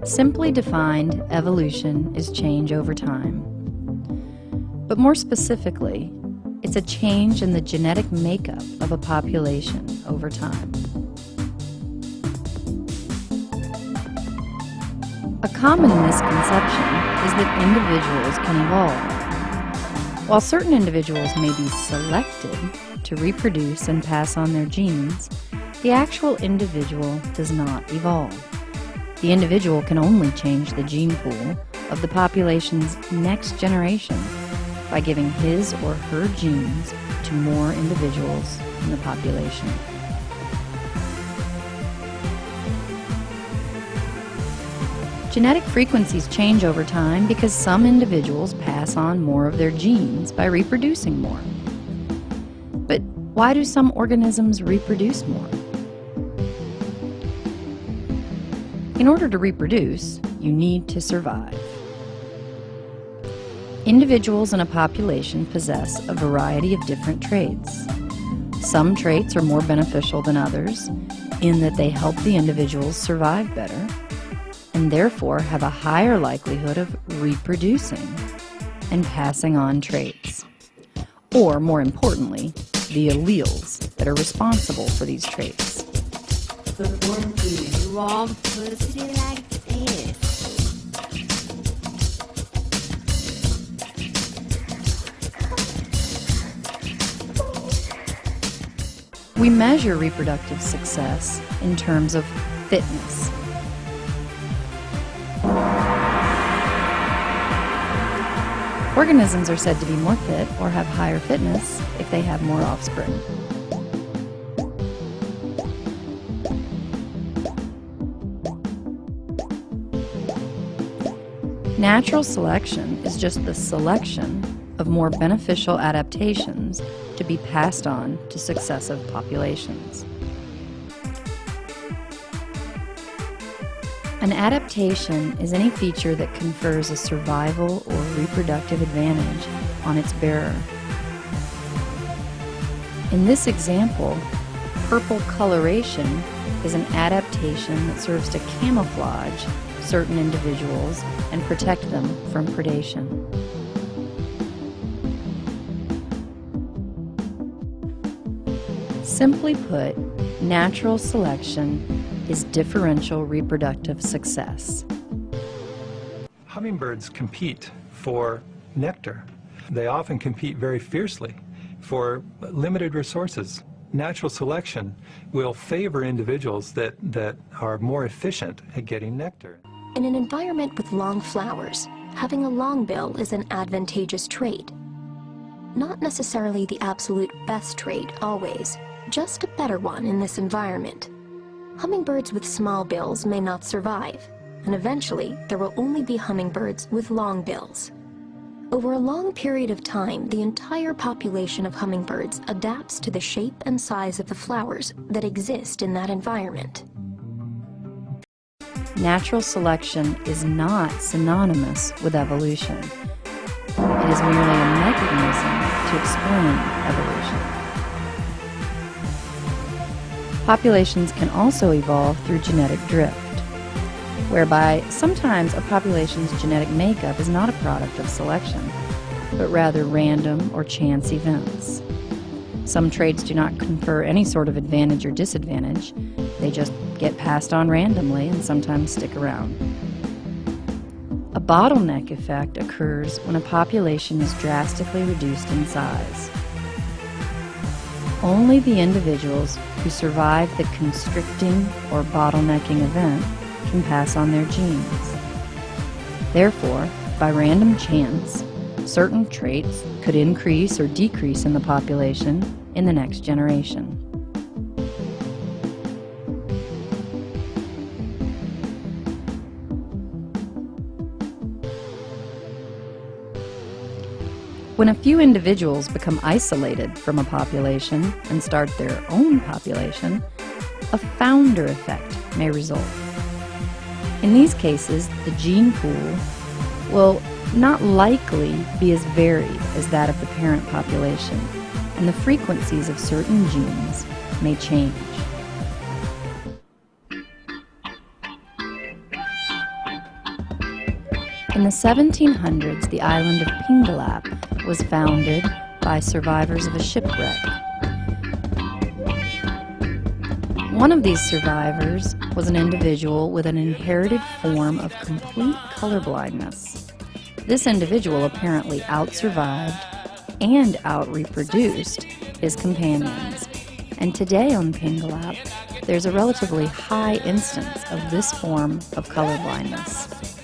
Simply defined, evolution is change over time. But more specifically, it's a change in the genetic makeup of a population over time. A common misconception is that individuals can evolve. While certain individuals may be selected to reproduce and pass on their genes, the actual individual does not evolve. The individual can only change the gene pool of the population's next generation by giving his or her genes to more individuals in the population. Genetic frequencies change over time because some individuals pass on more of their genes by reproducing more. But why do some organisms reproduce more? In order to reproduce, you need to survive. Individuals in a population possess a variety of different traits. Some traits are more beneficial than others in that they help the individuals survive better and therefore have a higher likelihood of reproducing and passing on traits. Or, more importantly, the alleles that are responsible for these traits. Raw pussy like this. We measure reproductive success in terms of fitness. Organisms are said to be more fit or have higher fitness if they have more offspring. Natural selection is just the selection of more beneficial adaptations to be passed on to successive populations. An adaptation is any feature that confers a survival or reproductive advantage on its bearer. In this example, purple coloration is an adaptation that serves to camouflage certain individuals and protect them from predation. Simply put, natural selection is differential reproductive success. Hummingbirds compete for nectar. They often compete very fiercely for limited resources. Natural selection will favor individuals that are more efficient at getting nectar. In an environment with long flowers, having a long bill is an advantageous trait. Not necessarily the absolute best trait always, just a better one in this environment. Hummingbirds with small bills may not survive, and eventually there will only be hummingbirds with long bills. Over a long period of time, the entire population of hummingbirds adapts to the shape and size of the flowers that exist in that environment. Natural selection is not synonymous with evolution. It is merely a mechanism to explain evolution. Populations can also evolve through genetic drift, whereby sometimes a population's genetic makeup is not a product of selection, but rather random or chance events. Some traits do not confer any sort of advantage or disadvantage. They just get passed on randomly and sometimes stick around. A bottleneck effect occurs when a population is drastically reduced in size. Only the individuals who survive the constricting or bottlenecking event can pass on their genes. Therefore, by random chance, certain traits could increase or decrease in the population in the next generation. When a few individuals become isolated from a population and start their own population, a founder effect may result. In these cases, the gene pool will not likely be as varied as that of the parent population, and the frequencies of certain genes may change. In the 1700s, the island of Pingelap was founded by survivors of a shipwreck. One of these survivors was an individual with an inherited form of complete colorblindness. This individual apparently out-survived and out-reproduced his companions. And today on Pingelap, there's a relatively high instance of this form of colorblindness.